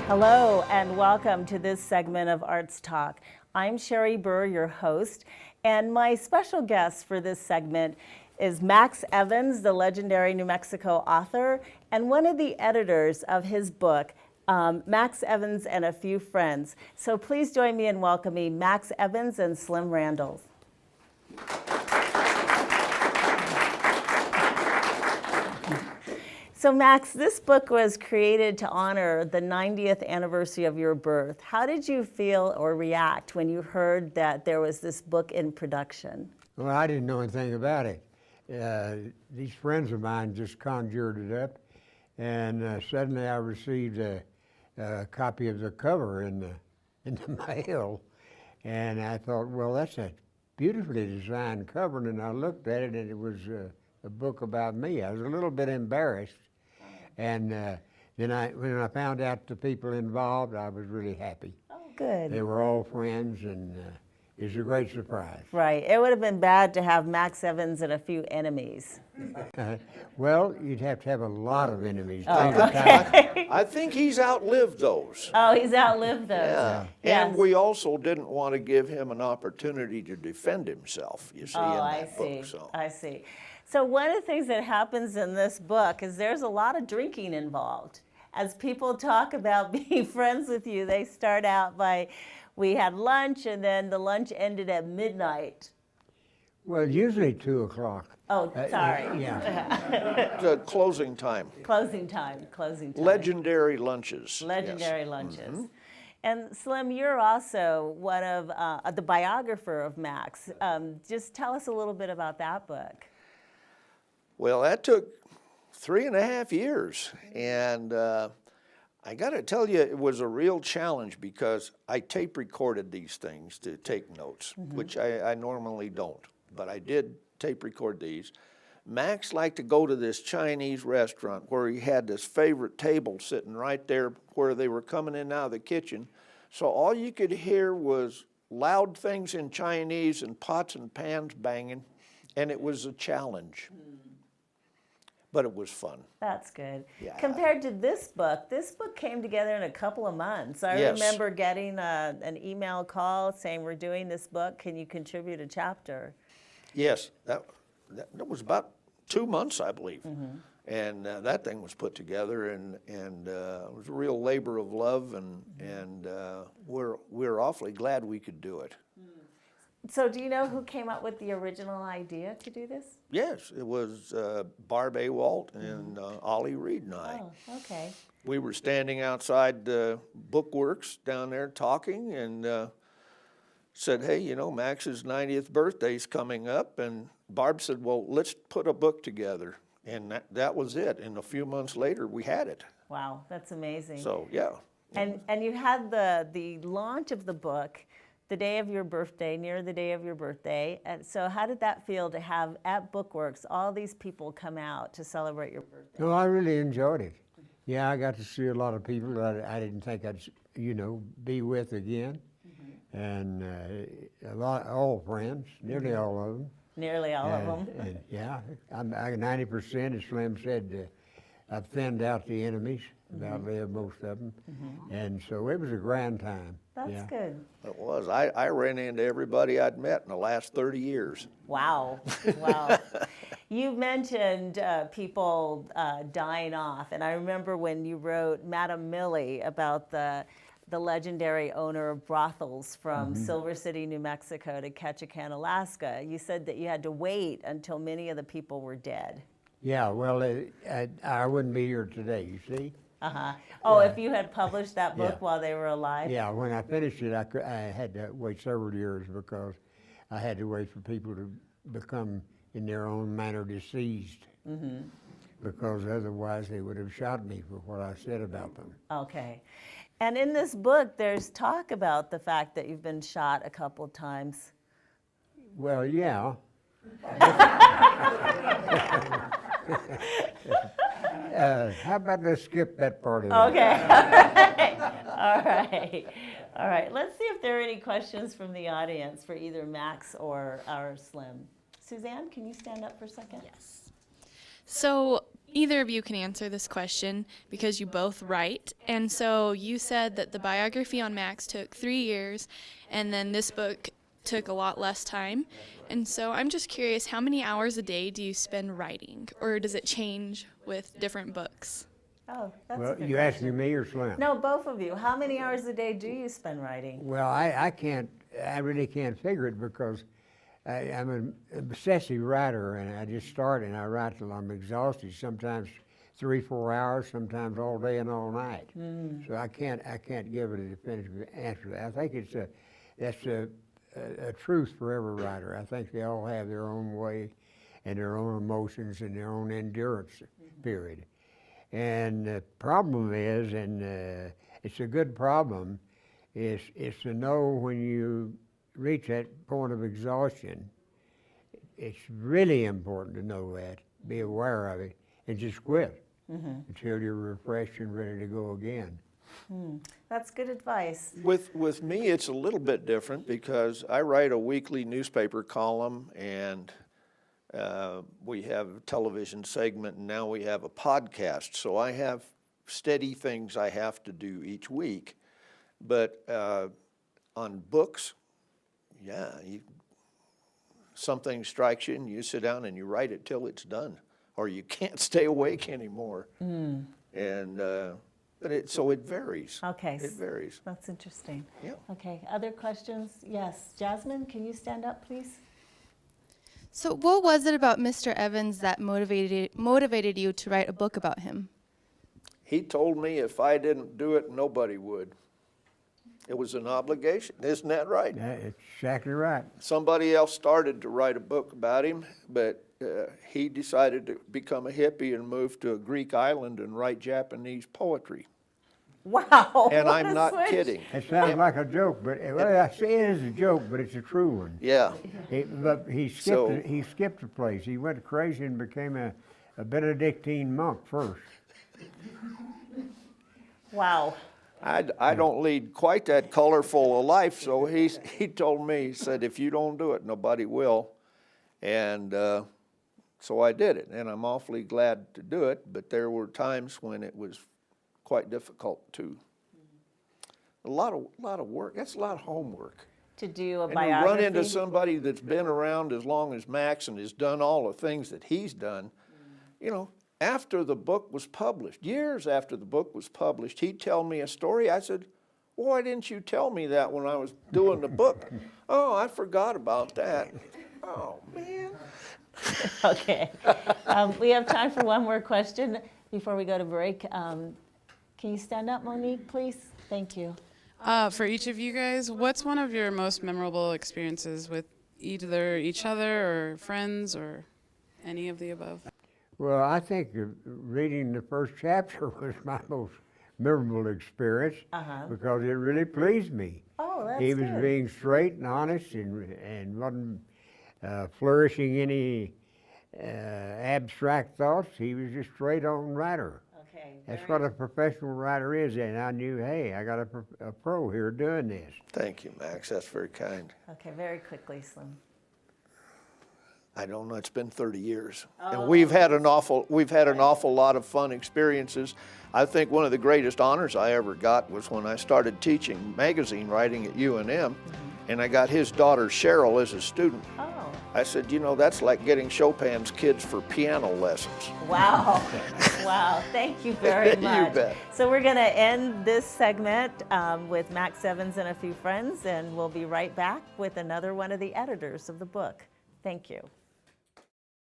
Hello and welcome to this segment of Arts Talk. I'm Sherry Burr, your host, and my special guest for this segment is Max Evans, the legendary New Mexico author and one of the editors of his book, Max Evans and a Few Friends. So please join me in welcoming Max Evans and Slim Randall. So Max, this book was created to honor the 90th anniversary of your birth. How did you feel or react when you heard that there was this book in production? Well, I didn't know anything about it. These friends of mine just conjured it up, and suddenly I received a copy of the cover in the mail, and I thought, well, that's a beautifully designed cover, and I looked at it, and it was a book about me. I was a little bit embarrassed, and then when I found out the people involved, I was really happy. Oh, good. They were all friends, and it was a great surprise. Right. It would have been bad to have Max Evans and a few enemies. Well, you'd have to have a lot of enemies. Oh, okay. I think he's outlived those. Oh, he's outlived those. Yeah. Yes. And we also didn't want to give him an opportunity to defend himself, you see, in that book. So. I see. So one of the things that happens in this book is there's a lot of drinking involved. As people talk about being friends with you, they start out by, we had lunch, and then the lunch ended at midnight. Well, usually 2 o'clock. Oh, sorry. Yeah. The closing time. Closing time. Legendary lunches. Legendary yes. lunches. Mm-hmm. And Slim, you're also one of the biographer of Max. Just tell us a little bit about that book. Well, that took 3.5 years. And I got to tell you, it was a real challenge because I tape recorded these things to take notes, which I normally don't. But I did tape record these. Max liked to go to this Chinese restaurant where he had this favorite table sitting right there where they were coming in and out of the kitchen. So all you could hear was loud things in Chinese and pots and pans banging, and it was a challenge. But it was fun. That's good. Yeah. Compared to this book came together in a couple of months. I Yes. remember getting an email call saying, we're doing this book, can you contribute a chapter? Yes, that was about 2 months, I believe. And that thing was put together, and it was a real labor of love, and we're awfully glad we could do it. So do you know who came up with the original idea to do this? Yes, it was Barb Awalt and Ollie Reed and I. Oh, okay. We were standing outside Bookworks down there talking, and said, hey, you know, Max's 90th birthday's coming up, and Barb said, well, let's put a book together. And that was it. And a few months later, we had it. Wow, that's amazing. So, yeah. And you had the launch of the book the day of your birthday, near the day of your birthday. And so how did that feel to have at Bookworks all these people come out to celebrate your birthday? No, I really enjoyed it. Yeah, I got to see a lot of people that I didn't think I'd, be with again. And all friends, nearly all of them. Nearly all of them. And, yeah, I'm 90%, as Slim said, I've thinned out the enemies, outlived most of them. And so it was a grand time. That's good. It was. I ran into everybody I'd met in the last 30 years. Wow. Wow. You mentioned people dying off, and I remember when you wrote Madam Millie about the legendary owner of brothels from Silver City, New Mexico to Ketchikan, Alaska. You said that you had to wait until many of the people were dead. Yeah, well, I wouldn't be here today, you see. Oh, if you had published that book while they were alive? Yeah, when I finished it, I had to wait several years because I had to wait for people to become, in their own manner, deceased. Because otherwise they would have shot me for what I said about them. Okay. And in this book, there's talk about the fact that you've been shot a couple of times. Well, yeah. How about let's skip that part of it? Okay. All right. Let's see if there are any questions from the audience for either Max or Slim. Suzanne, can you stand up for a second? Yes. So either of you can answer this question because you both write. And so you said that the biography on Max took 3 years, and then this book took a lot less time. And so I'm just curious, how many hours a day do you spend writing, or does it change with different books? Oh, that's a Well, good you question. asking me or Slim? No, both of you. How many hours a day do you spend writing? Well, I really can't figure it because I'm an obsessive writer, and I just start and I write till I'm exhausted. Sometimes 3-4 hours, sometimes all day and all night. So I can't give it a definitive answer to that. I think that's a truth for every writer. I think they all have their own way and their own emotions and their own endurance period. And the problem is, and it's a good problem, is to know when you reach that point of exhaustion. It's really important to know that, be aware of it, and just quit until you're refreshed and ready to go again. That's good advice. With me, it's a little bit different because I write a weekly newspaper column, and we have a television segment, and now we have a podcast. So I have steady things I have to do each week. But on books, yeah, something strikes you and you sit down and you write it till it's done, or you can't stay awake anymore. And so it varies. Okay. It varies. That's interesting. Yeah. Okay, other questions? Yes, Jasmine, can you stand up, please? So what was it about Mr. Evans that motivated you to write a book about him? He told me if I didn't do it, nobody would. It was an obligation. Isn't that right? That's exactly right. Somebody else started to write a book about him, but he decided to become a hippie and move to a Greek island and write Japanese poetry. Wow. And what I'm a not switch. kidding. It sounds like a joke, but well, I say it is a joke, but it's a true one. Yeah. But he So- skipped a place. He went crazy and became a Benedictine monk first. Wow. I don't lead quite that colorful a life, so he told me, he said, if you don't do it, nobody will. And so I did it, and I'm awfully glad to do it, but there were times when it was quite difficult too. A lot of work. That's a lot of homework. To do a And to biography? run into somebody that's been around as long as Max and has done all the things that he's done, you know, after the book was published, years after the book was published, he'd tell me a story. I said, well, why didn't you tell me that when I was doing the book? Oh, I forgot about that. Oh, man. Okay. We have time for one more question before we go to break. Can you stand up, Monique, please? Thank you. For each of you guys, what's one of your most memorable experiences with either each other or friends or any of the above? Well, I think reading the first chapter was my most memorable experience because it really pleased me. Oh, that's He was good. being straight and honest and wasn't flourishing any abstract thoughts. He was just straight on writer. Okay. That's what a professional writer is, and I knew, hey, I got a pro here doing this. Thank you, Max. That's very kind. Okay, very quickly, Slim. I don't know, it's been 30 years. And we've had an awful lot of fun experiences. I think one of the greatest honors I ever got was when I started teaching magazine writing at UNM, and I got his daughter Cheryl as a student. Oh, I said, you know, that's like getting Chopin's kids for piano lessons. wow. Wow, thank you very You much. bet. So we're going to end this segment with Max Evans and a few friends, and we'll be right back with another one of the editors of the book. Thank you.